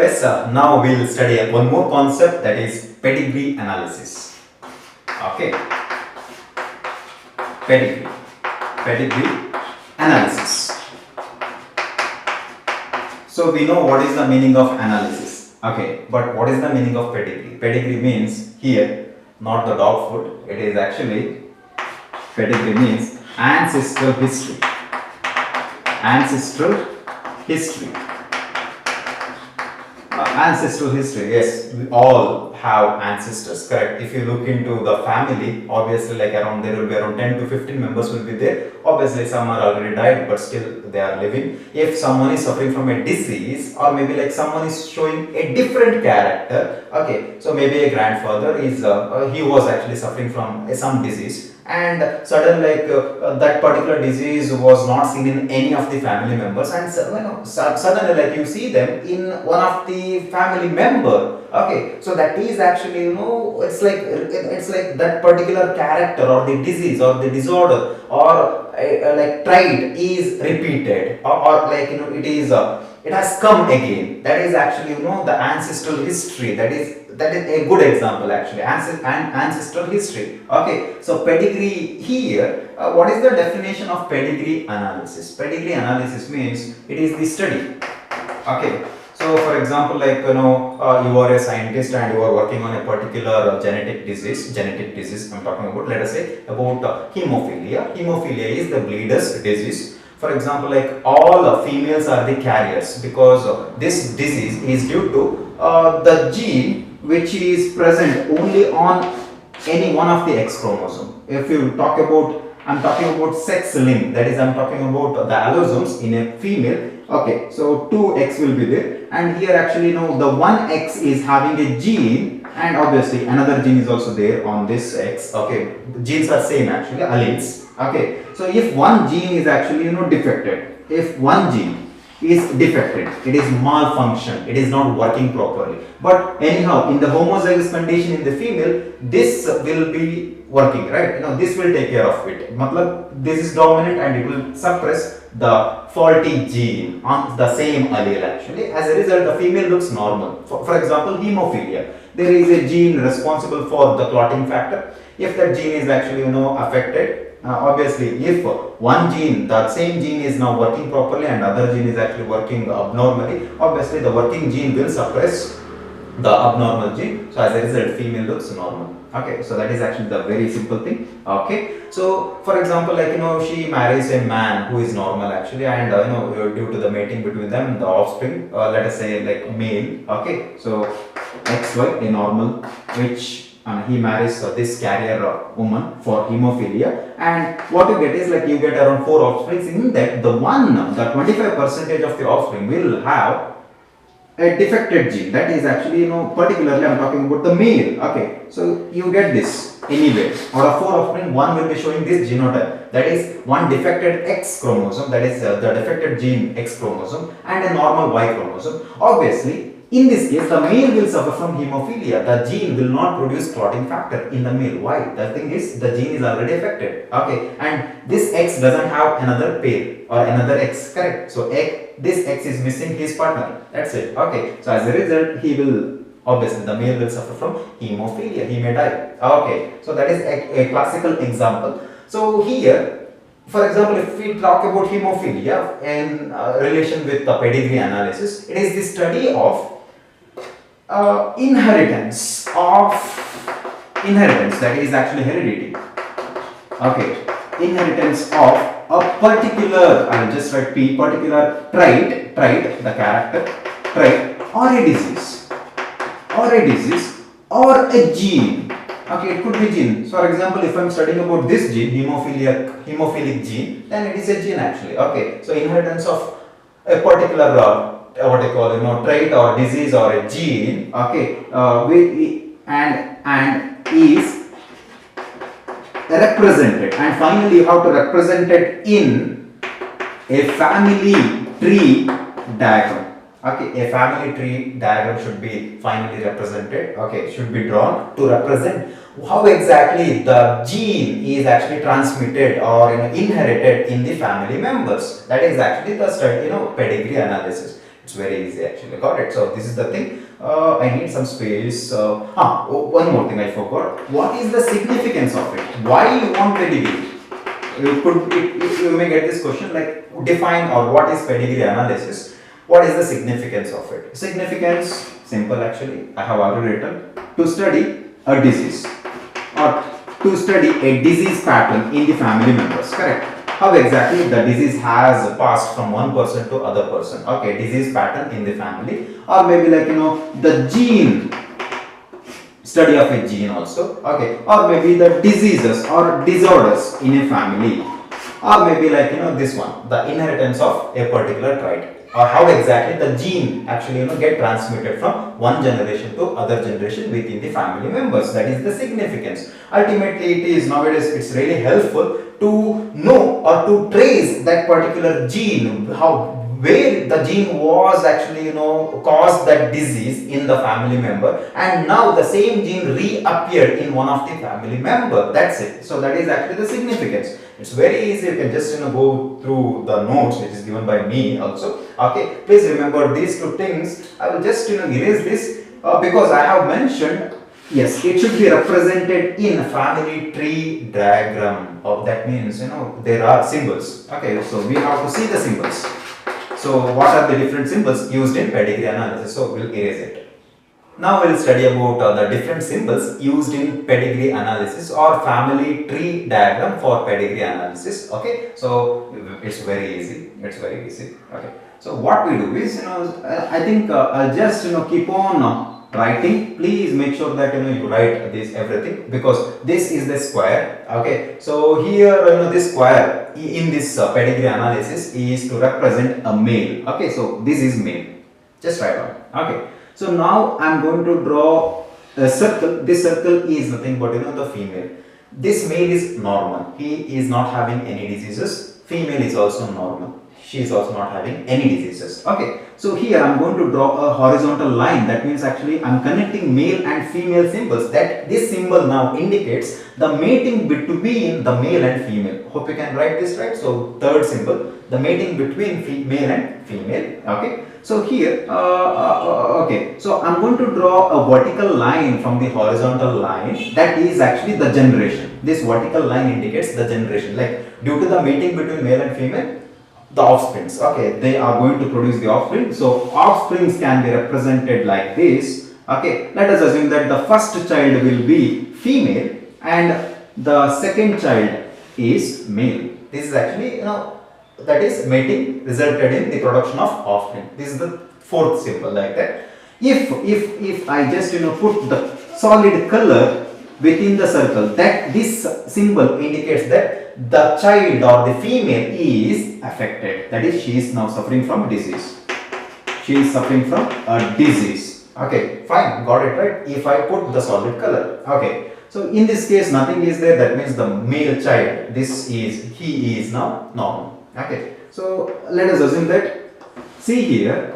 let's now we'll study one more concept, that is pedigree analysis. Okay, pedigree analysis. So we know what is the meaning of analysis. Okay, but what is the meaning of pedigree? Pedigree means here not the dog food. It is actually, pedigree means ancestral history. Ancestral history. Ancestral history, yes, we all have ancestors, correct? If you look into the family, obviously like around, there will be around 10 to 15 members will be there. Obviously some are already died, but still they are living. If someone is suffering from a disease, or maybe like someone is showing a different character, okay, so maybe a grandfather is he was actually suffering from some disease, and suddenly that particular disease was not seen in any of the family members, and suddenly like you see them in one of the family member. Okay, so that is actually, it's like that particular character or the disease or the disorder or like trait is repeated, or like it has come again. That is actually the ancestral history. That is a good example actually, ancestral history. Okay, so pedigree here, what is the definition of pedigree analysis? Pedigree analysis means it is the study. Okay, so for example, like you are a scientist and you are working on a particular genetic disease I'm talking about. Let us say about hemophilia. Hemophilia is the bleeders disease. For example, like all females are the carriers, because this disease is due to the gene which is present only on any one of the X chromosome. If you talk about, I'm talking about sex linked, that is I'm talking about the allosomes in a female. Okay, so 2X will be there, and here actually the 1X is having a gene, and obviously another gene is also there on this X. Okay, genes are same actually, alleles. Okay, so if one gene is actually defected, if one gene is defected, it is malfunction, it is not working properly, but anyhow in the homozygous condition in the female, this will be working, right? This will take care of it. Matlab, this is dominant and it will suppress the faulty gene on the same allele actually. As a result, the female looks normal. For example, hemophilia, there is a gene responsible for the clotting factor. If that gene is actually affected, obviously if one gene, that same gene is now working properly and other gene is actually working abnormally, obviously the working gene will suppress the abnormal gene. So as a result, female looks normal. Okay, so that is actually the very simple thing. Okay, so for example, like she marries a man who is normal actually, and due to the mating between them, the offspring, let us say like male. Okay, so XY, a normal, which he marries this carrier woman for hemophilia, and what you get is like you get around 4 offsprings. In that, the 25% of the offspring will have a defected gene. That is actually particularly I'm talking about the male. Okay, so you get this anyway. Out of 4 offspring, one will be showing this genotype. That is one defected X chromosome. That is the defected gene X chromosome, and a normal Y chromosome. Obviously, in this case, the male will suffer from hemophilia. The gene will not produce clotting factor in the male. Why? The thing is, the gene is already affected. Okay, and this X doesn't have another pair or another X, correct? So this X is missing his partner. That's it. Okay, so as a result, he will, obviously the male will suffer from hemophilia. He may die. Okay, so that is a classical example. So here, for example, if we talk about hemophilia in relation with the pedigree analysis, it is the study of inheritance, that is actually heredity. Okay, inheritance of a particular, I will just write P, particular trait, the character, trait, or a disease, or a gene. Okay, it could be gene. So for example, if I am studying about this gene, hemophilic gene, then it is a gene actually. Okay, so inheritance of a particular what I call trait or disease or a gene. Okay, and is represented, and finally you have to represent it in a family tree diagram. Okay, a family tree diagram should be finally represented. Okay, should be drawn to represent how exactly the gene is actually transmitted or inherited in the family members. That is actually the study, pedigree analysis. It's very easy actually. Got it? So this is the thing. I need some space. One more thing I forgot. What is the significance of it? Why you want pedigree? You may get this question like define or what is pedigree analysis? What is the significance of it? Significance, simple actually. I have already written to study a disease or to study a disease pattern in the family members. Correct? How exactly the disease has passed from one person to other person. Okay, disease pattern in the family, or maybe like the gene, study of a gene also. Okay, or maybe the diseases or disorders in a family, or maybe like this one, the inheritance of a particular trait, or how exactly the gene actually get transmitted from one generation to other generation within the family members. That is the significance. Ultimately, it is nowadays it's really helpful to know or to trace that particular gene, how where the gene was actually caused that disease in the family member, and now the same gene reappeared in one of the family member. That's it. So that is actually the significance. It's very easy. You can just go through the notes which is given by me also. Okay, please remember these two things. I will just erase this because I have mentioned, yes, it should be represented in family tree diagram. That means there are symbols. Okay, so we have to see the symbols. So what are the different symbols used in pedigree analysis? So we'll erase it. Now we'll study about the different symbols used in pedigree analysis or family tree diagram for pedigree analysis. Okay, so it's very easy. It's very easy. Okay, so what we do is I think I'll just keep on writing. Please make sure that you write this everything, because this is the square. Okay, so here this square in this pedigree analysis is to represent a male. Okay, so this is male. Just write down. Okay, so now I'm going to draw a circle. This circle is nothing but the female. This male is normal. He is not having any diseases. Female is also normal. She is also not having any diseases. Okay, so here I'm going to draw a horizontal line. That means actually I'm connecting male and female symbols. That this symbol now indicates the mating between the male and female. Hope you can write this right. So third symbol, the mating between male and female. Okay, so here okay, so I'm going to draw a vertical line from the horizontal line. That is actually the generation. This vertical line indicates the generation, like due to the mating between male and female, the offsprings. Okay, they are going to produce the offspring. So offsprings can be represented like this. Okay, let us assume that the first child will be female and the second child is male. This is actually that is mating resulted in the production of offspring. This is the fourth symbol like that. If I just put the solid color within the circle, that this symbol indicates that the child or the female is affected. That is, she is now suffering from disease. She is suffering from a disease. Okay, fine, got it right. If I put the solid color. Okay, so in this case nothing is there. That means the male child, he is now normal. Okay, so let us assume that, see here,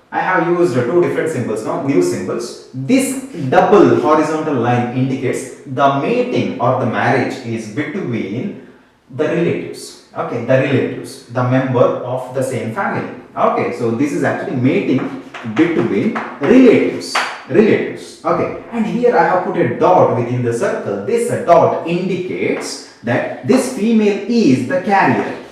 I have used two different symbols now, new symbols. This double horizontal line indicates the mating or the marriage is between the relatives. Okay, the relatives, the member of the same family. Okay, so this is actually mating between relatives. Okay, and here I have put a dot within the circle. This dot indicates that this female is the carrier.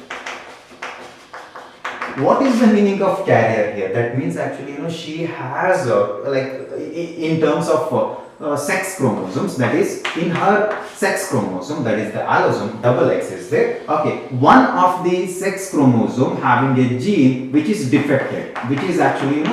What is the meaning of carrier here? That means actually she has like in terms of sex chromosomes, that is in her sex chromosome, that is the allosome, double X is there. Okay, one of the sex chromosome having a gene which is defected, which is actually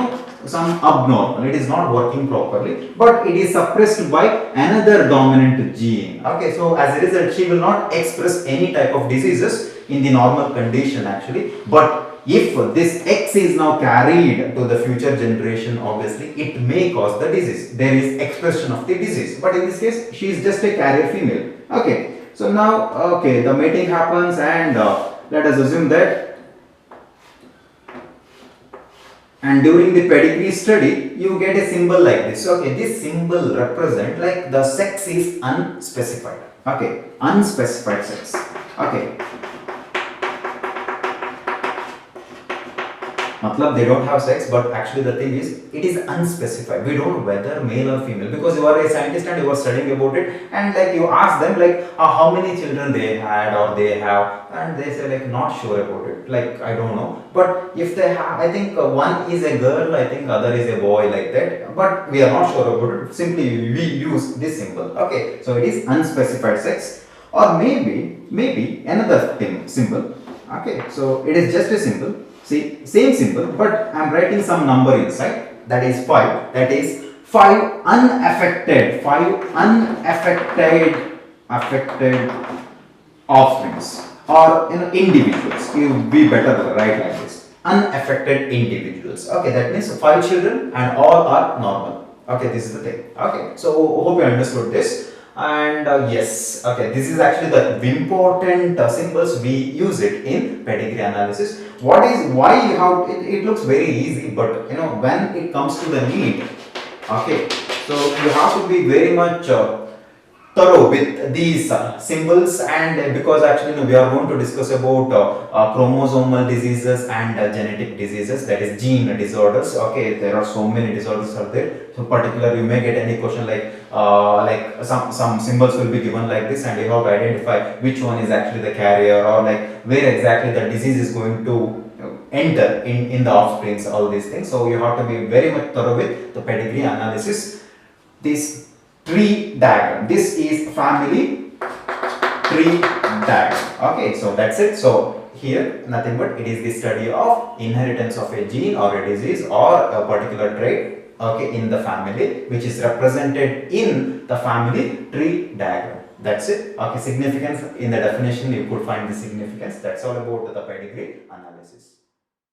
some abnormal, it is not working properly, but it is suppressed by another dominant gene. Okay, so as a result she will not express any type of diseases in the normal condition actually, but if this X is now carried to the future generation, obviously it may cause the disease. There is expression of the disease, but in this case she is just a carrier female. Okay, so now okay, the mating happens, and let us assume that, and during the pedigree study you get a symbol like this. Okay, this symbol represent like the sex is unspecified. Okay, unspecified sex. Okay, Matlab they don't have sex, but actually the thing is, it is unspecified. We don't know whether male or female, because you are a scientist and you are studying about it, and like you ask them like how many children they had or they have, and they say like not sure about it. Like I don't know, but if they have, I think one is a girl, I think other is a boy, like that. But we are not sure about it. Simply we use this symbol. Okay, so it is unspecified sex, or maybe another thing symbol. Okay, so it is just a symbol. See, same symbol, but I am writing some number inside. That is 5. That is 5 unaffected. 5 affected offsprings, or individuals. You be better to write like this. Unaffected individuals. Okay, that means 5 children and all are normal. Okay, this is the thing. Okay, so hope you understood this. And yes, okay, this is actually the important symbols we use it in pedigree analysis. Why how it looks very easy, but when it comes to the need, okay, so you have to be very much thorough with these symbols. And because actually we are going to discuss about chromosomal diseases and genetic diseases, that is gene disorders. Okay, there are so many disorders are there. So particular you may get any question like some symbols will be given like this, and you have to identify which one is actually the carrier, or like where exactly the disease is going to enter in the offsprings, all these things. So you have to be very much thorough with the pedigree analysis. This tree diagram, this is family tree diagram. Okay, so that's it. So here nothing but it is the study of inheritance of a gene or a disease or a particular trait, okay, in the family, which is represented in the family tree diagram. That's it. Okay, significance in the definition, you could find the significance. That's all about the pedigree analysis.